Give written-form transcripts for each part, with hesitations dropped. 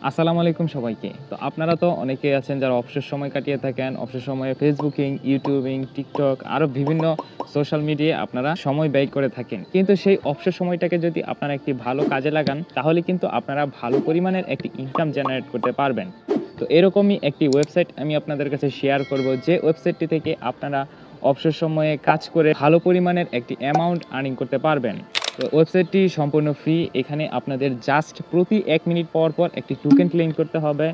আসসালামু আলাইকুম সবাইকে। তো আপনারা তো অনেকেই আছেন যারা অবসর সময় কাটিয়ে থাকেন। অবসর সময়ে ফেসবুকিং, ইউটিউবিং, টিকটক আরো বিভিন্ন সোশ্যাল মিডিয়ায় আপনারা সময় ব্যয় করে থাকেন। কিন্তু সেই অবসর সময়টাকে যদি আপনারা একটি ভালো কাজে লাগান, তাহলে কিন্তু আপনারা ভালো পরিমাণের একটি ইনকাম জেনারেট করতে পারবেন। তো এরকমই একটি ওয়েবসাইট আমি আপনাদের কাছে শেয়ার করব, যে ওয়েবসাইটটি থেকে আপনারা অবসর সময়ে কাজ করে ভালো পরিমাণের একটি অ্যামাউন্ট আর্নিং করতে পারবেন। তো ওয়েবসাইটটি সম্পূর্ণ ফ্রি। এখানে আপনাদের জাস্ট প্রতি ১ মিনিট পর, পর একটি টোকেন ক্লেইম করতে হবে।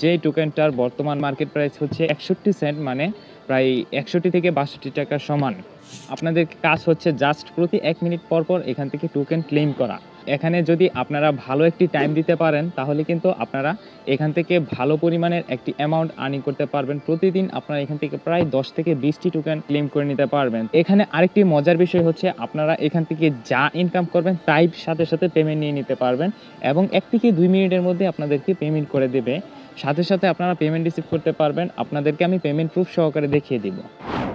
যেই টোকেনটার বর্তমান মার্কেট প্রাইস হচ্ছে ৬১ সেন্ট, মানে প্রায় ৬১ থেকে ৬২ টাকার সমান। আপনাদের কাজ হচ্ছে জাস্ট প্রতি ১ মিনিট পর, পর এখান থেকে টোকেন ক্লেইম করা। এখানে যদি আপনারা ভালো একটি টাইম দিতে পারেন, তাহলে কিন্তু আপনারা এখান থেকে ভালো পরিমাণের একটি অ্যামাউন্ট আর্নিং করতে পারবেন। প্রতিদিন আপনারা এখান থেকে প্রায় ১০ থেকে ২০টি টোকেন ক্লেইম করে নিতে পারবেন। এখানে আরেকটি মজার বিষয় হচ্ছে, আপনারা এখান থেকে যা ইনকাম করবেন তাই সাথে, সাথে পেমেন্ট নিয়ে নিতে পারবেন এবং ১ থেকে ২ মিনিটের মধ্যে আপনাদেরকে পেমেন্ট করে দেবে। সাথে, সাথে আপনারা পেমেন্ট রিসিভ করতে পারবেন। আপনাদেরকে আমি পেমেন্ট প্রুফ সহকারে দেখিয়ে দিব।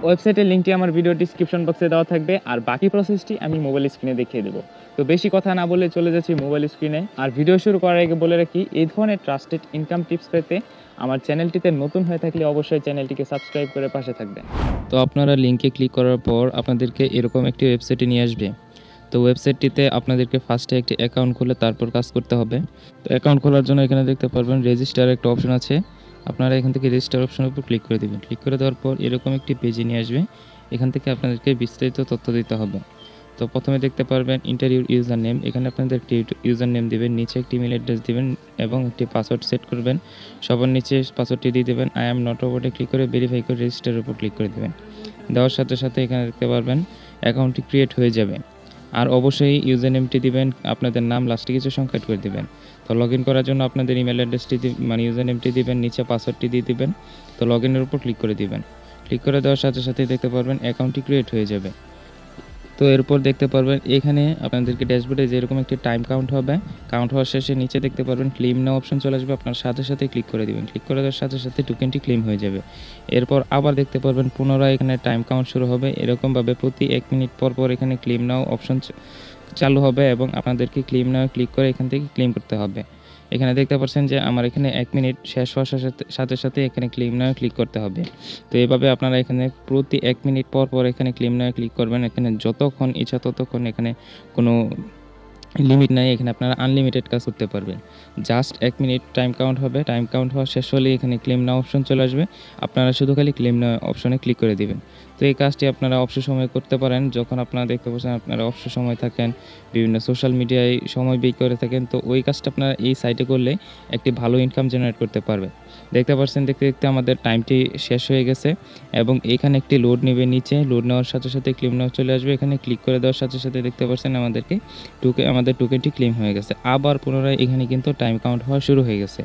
ওয়েবসাইটের লিঙ্কটি আমার ভিডিও ডিসক্রিপশন বক্সে দেওয়া থাকবে, আর বাকি প্রসেসটি আমি মোবাইল স্ক্রিনে দেখিয়ে দেবো। তো বেশি কথা না বলে চলে যাচ্ছি মোবাইল স্ক্রিনে। আর ভিডিও শুরু করার আগে বলে রাখি, এই ধরনের ট্রাস্টেড ইনকাম টিপস পেতে আমার চ্যানেলটিতে নতুন হয়ে থাকলে অবশ্যই চ্যানেলটিকে সাবস্ক্রাইব করে পাশে থাকবেন। তো আপনারা লিঙ্কে ক্লিক করার পর আপনাদেরকে এরকম একটি ওয়েবসাইটে নিয়ে আসবে। তো ওয়েবসাইটটিতে আপনাদেরকে ফার্স্টে একটি অ্যাকাউন্ট খুলে তারপর কাজ করতে হবে। তো অ্যাকাউন্ট খোলার জন্য এখানে দেখতে পারবেন রেজিস্টার একটা অপশন আছে। আপনারা এখান থেকে রেজিস্টার অপশনের উপর ক্লিক করে দেবেন। ক্লিক করে দেওয়ার পর এরকম একটি পেজে নিয়ে আসবে। এখান থেকে আপনাদেরকে বিস্তারিত তথ্য দিতে হবে। তো প্রথমে দেখতে পারবেন ইন্টার ইউজার নেম। এখানে আপনাদের একটি ইউজার নেম দিবেন, নিচে একটি ইমেল অ্যাড্রেস দিবেন এবং একটি পাসওয়ার্ড সেট করবেন। সবার নিচে পাসওয়ার্ডটি দিয়ে দেবেন। আই অ্যাম নট রোবটে ক্লিক করে ভেরিফাই করে রেজিস্টারের উপর ক্লিক করে দেবেন। দেওয়ার সাথে সাথে এখানে দেখতে পারবেন অ্যাকাউন্টটি ক্রিয়েট হয়ে যাবে। আর অবশ্যই ইউজার নেমটি দিবেন, আপনাদের নাম লাস্টে কিছু সংখ্যা করে দিবেন। তো লগ ইন করার জন্য আপনাদের ইমেল অ্যাড্রেসটি মানে ইউজার নেমটি দিবেন, নিচে পাসওয়ার্ডটি দিয়ে দিবেন। তো লগ ইনের উপর ক্লিক করে দিবেন। ক্লিক করে দেওয়ার সাথে সাথেই দেখতে পারবেন অ্যাকাউন্টটি ক্রিয়েট হয়ে যাবে। তো এরপর দেখতে পারবেন এখানে আপনাদেরকে ড্যাশবোর্ডে যেরকম একটি টাইম কাউন্ট হবে, কাউন্ট হওয়ার শেষে নিচে দেখতে পারবেন ক্লেম নাও অপশন চলে আসবে। আপনার সাথে সাথে ক্লিক করে দিবেন। ক্লিক করে দেওয়ার সাথে সাথে টোকেনটি ক্লেম হয়ে যাবে। এরপর আবার দেখতে পারবেন পুনরায় এখানে টাইম কাউন্ট শুরু হবে। এরকমভাবে প্রতি ১ মিনিট পর পর এখানে ক্লেম নাও অপশন চালু হবে এবং আপনাদেরকে ক্লেম নাও ক্লিক করে এখান থেকে ক্লেম করতে হবে। এখানে দেখতে পাচ্ছেন যে আমার এখানে ১ মিনিট শেষ হওয়ার সাথে সাথে এখানে ক্লেম নাও ক্লিক করতে হবে। তো এইভাবে আপনারা এখানে প্রতি ১ মিনিট পর পর এখানে ক্লেম নাও ক্লিক করবেন। এখানে যতক্ষণ ইচ্ছা ততক্ষণ, এখানে কোনো লিমিট নাই। এখানে আপনারা আনলিমিটেড কাজ করতে পারবেন। জাস্ট ১ মিনিট টাইম কাউন্ট হবে। টাইম কাউন্ট হওয়া শেষ হলেই এখানে ক্লেম নাও অপশন চলে আসবে। আপনারা শুধু খালি ক্লেম নাও অপশনে ক্লিক করে দিবেন। তো এই কাজটি আপনারা অবসর সময়ে করতে পারেন। যখন আপনারা দেখতে পাচ্ছেন আপনারা অবসর সময় থাকেন, বিভিন্ন সোশ্যাল মিডিয়ায় সময় ব্যয় করে থাকেন, তো ওই কাজটা আপনারা এই সাইটে করলে একটি ভালো ইনকাম জেনারেট করতে পারবেন। দেখতে পাচ্ছেন দেখতে দেখতে আমাদের টাইমটি শেষ হয়ে গেছে এবং এখানে একটি লোড নেবে। নিচে লোড নেওয়ার সাথে সাথে ক্লেম নাও চলে আসবে। এখানে ক্লিক করে দেওয়ার সাথে সাথে দেখতে পাচ্ছেন আমাদেরকে আমাদের টোকেনটি ক্লেম হয়ে গেছে। আবার পুনরায় এখানে কিন্তু টাইম কাউন্ট হওয়া শুরু হয়ে গেছে।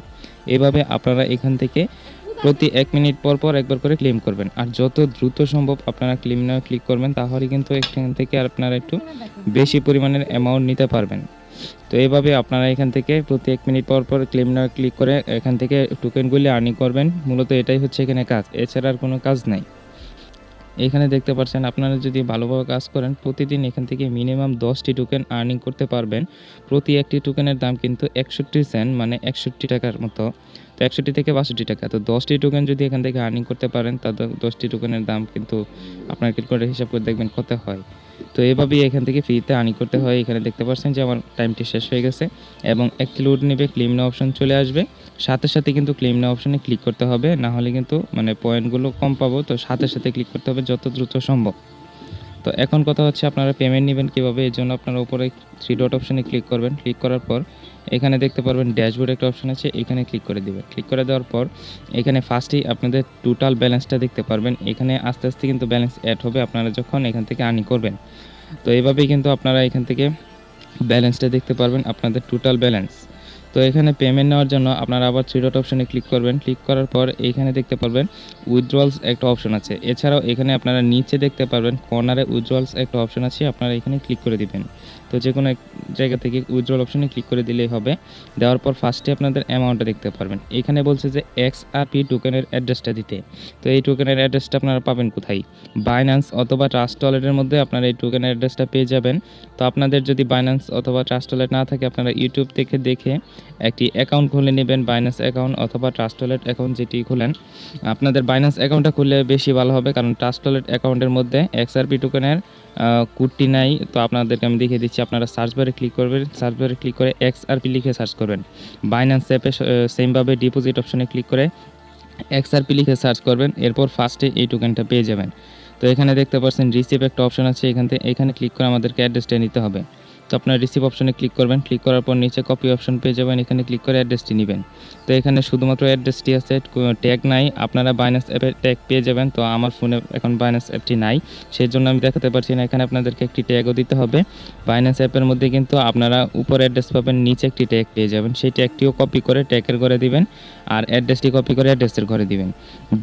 এভাবে আপনারা এখান থেকে প্রতি ১ মিনিট পর পর একবার করে ক্লেম করবেন। আর যত দ্রুত সম্ভব আপনারা ক্লেম নাও ক্লিক করবেন, তাহলে কিন্তু এখান থেকে আপনারা একটু বেশি পরিমাণের অ্যামাউন্ট নিতে পারবেন। তো এইভাবে আপনারা এখান থেকে প্রতি ১ মিনিট পর পর ক্লেম নাও ক্লিক করে এখান থেকে টোকেনগুলি আর্নিং করবেন। মূলত এটাই হচ্ছে এখানে কাজ, এছাড়া আর কোনো কাজ নাই। এখানে দেখতে পাচ্ছেন আপনারা যদি ভালোভাবে কাজ করেন প্রতিদিন এখান থেকে মিনিমাম ১০টি টোকেন আর্নিং করতে পারবেন। প্রতি একটি টোকেনের দাম কিন্তু ৬১ সেন্ট, মানে ৬১ টাকার মতো। তো ৬১ থেকে ৬২ টাকা। তো ১০টি টোকেন যদি এখান থেকে আর্নিং করতে পারেন, তাহলে ১০টি টোকেনের দাম কিন্তু আপনার ক্যালকুলেটর হিসাব করে দেখবেন কত হয়। তো এভাবেই এখান থেকে ফ্রিতে আর্নিং করতে হয়। এখানে দেখতে পাচ্ছেন যে আমার টাইমটি শেষ হয়ে গেছে এবং একটি লোড নেবে, ক্লেম নাও অপশন চলে আসবে। সাথে সাথে কিন্তু ক্লেম নাও অপশনে ক্লিক করতে হবে, না হলে কিন্তু মানে পয়েন্টগুলো কম পাবো। তো সাথে সাথে ক্লিক করতে হবে যত দ্রুত সম্ভব। তো এখন কথা হচ্ছে আপনারা পেমেন্ট নেবেন কীভাবে। এর জন্য আপনারা উপরে 3 ডট অপশনে ক্লিক করবেন। ক্লিক করার পর এখানে দেখতে পারবেন ড্যাশবোর্ড একটা অপশন আছে, এখানে ক্লিক করে দেবেন। ক্লিক করে দেওয়ার পর এখানে ফার্স্টেই আপনাদের টোটাল ব্যালেন্সটা দেখতে পারবেন। এখানে আস্তে আস্তে কিন্তু ব্যালেন্স অ্যাড হবে আপনারা যখন এখান থেকে আর্নিং করবেন। তো এইভাবেই কিন্তু আপনারা এখান থেকে ব্যালেন্সটা দেখতে পারবেন, আপনাদের টোটাল ব্যালেন্স। তো এখানে পেমেন্ট নেওয়ার জন্য আপনারা আবার 3 ডট অপশনে ক্লিক করবেন। ক্লিক করার পর এইখানে দেখতে পারবেন উইথড্রলস একটা অপশন আছে। এছাড়াও এখানে আপনারা নিচে দেখতে পারবেন কর্নারে উইথড্রলস একটা অপশন আছে, আপনারা এখানে ক্লিক করে দিবেন। তো যে কোনো এক জায়গা থেকে উইথড্রল অপশনে ক্লিক করে দিলেই হবে। দেওয়ার পর ফার্স্টে আপনাদের অ্যামাউন্টটা দেখতে পারবেন। এখানে বলছে যে XRP টোকেনের অ্যাড্রেসটা দিতে। তো এই টোকেনের অ্যাড্রেসটা আপনারা পাবেন কোথায়? বাইন্যান্স অথবা ট্রাস্ট ওয়ালেটের মধ্যে আপনারা এই টোকেনের অ্যাড্রেসটা পেয়ে যাবেন। তো আপনাদের যদি বাইন্যান্স অথবা ট্রাস্ট ওয়ালেট না থাকে, আপনারা ইউটিউব থেকে দেখে একটি অ্যাকাউন্ট খুলে নেবেন, বাইন্যান্স অ্যাকাউন্ট অথবা ট্রাস্ট ওয়ালেট অ্যাকাউন্ট যেটি খুলেন। আপনাদের বাইন্যান্স অ্যাকাউন্টটা খুললে বেশি ভালো হবে, কারণ ট্রাস্ট ওয়ালেট অ্যাকাউন্টের মধ্যে XRP টোকেনের কোডটি নাই। তো আপনাদেরকে আমি দেখিয়ে দিচ্ছি। আপনারা সার্চ বারে ক্লিক করবেন, সার্চ বারে ক্লিক করে XRP লিখে সার্চ করবেন। বাইন্যান্স অ্যাপে সেমভাবে ডিপোজিট অপশনে ক্লিক করে XRP লিখে সার্চ করবেন। এরপর ফার্স্টে এই টোকেনটা পেয়ে যাবেন। তো এখানে দেখতে পাচ্ছেন রিসিভ একটা অপশন আছে, এখানে ক্লিক করে আমাদেরকে অ্যাড্রেসটা নিতে হবে। তো আপনারা রিসিভ অপশনে ক্লিক করবেন, ক্লিক করার পর নিচে কপি অপশন পেয়ে যাবেন, এখানে ক্লিক করে অ্যাড্রেসটি নেবেন। তো এখানে শুধুমাত্র অ্যাড্রেসটি আছে, ট্যাগ নাই। আপনারা বাইন্যান্স অ্যাপে ট্যাগ পেয়ে যাবেন। তো আমার ফোনে এখন বাইন্যান্স অ্যাপটি নাই, সেই জন্য আমি দেখাতে পারছি না। এখানে আপনাদেরকে একটি ট্যাগও দিতে হবে। বাইন্যান্স অ্যাপের মধ্যে কিন্তু আপনারা উপরে অ্যাড্রেস পাবেন, নিচে একটি ট্যাগ পেয়ে যাবেন। সেই ট্যাগটিও কপি করে ট্যাগের ঘরে দিবেন, আর অ্যাড্রেসটি কপি করে অ্যাড্রেসের ঘরে দিবেন।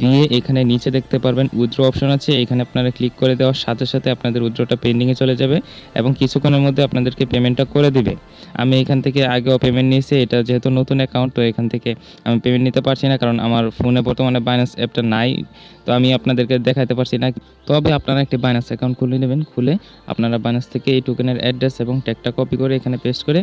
দিয়ে এখানে নিচে দেখতে পারবেন উইথড্র অপশন আছে, এখানে আপনারা ক্লিক করে দেওয়ার সাথে সাথে আপনাদের উইথড্রটা পেন্ডিংয়ে চলে যাবে এবং কিছুক্ষণের মধ্যে আপনাদেরকে পেমেন্টটা করে দিবে। আমি এখান থেকে আগেও পেমেন্ট নিয়েছি, এটা যেহেতু নতুন অ্যাকাউন্ট, তো এখান থেকে আমি পেমেন্ট নিতে পারছি না, কারণ আমার ফোনে বর্তমানে বাইন্যান্স অ্যাপটা নাই। তো আমি আপনাদেরকে দেখাতে পারছি না। তবে আপনারা একটি বাইন্যান্স অ্যাকাউন্ট খুলে নেবেন, খুলে আপনারা বাইন্যান্স থেকে এই টোকেনের অ্যাড্রেস এবং ট্যাগটা কপি করে এখানে পেস্ট করে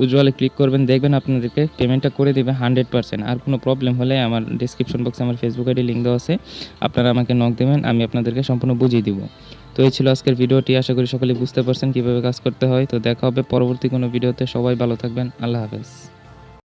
উইথড্রলে ক্লিক করবেন, দেখবেন আপনাদেরকে পেমেন্টটা করে দেবে 100%। আর কোনো প্রবলেম হলে আমার ডিসক্রিপশন বক্সে আমার ফেসবুক আইডি লিঙ্ক দেওয়া আছে, আপনারা আমাকে নক দেবেন, আমি আপনাদেরকে সম্পূর্ণ বুঝিয়ে দিব। তো এই ছিল আজকের ভিডিওটি, আশা করি সকলেই বুঝতে পারছেন কীভাবে কাজ করতে হয়। তো দেখা হবে পরবর্তী কোনো ভিডিওতে, সবাই ভালো থাকবেন, আল্লাহ হাফেজ।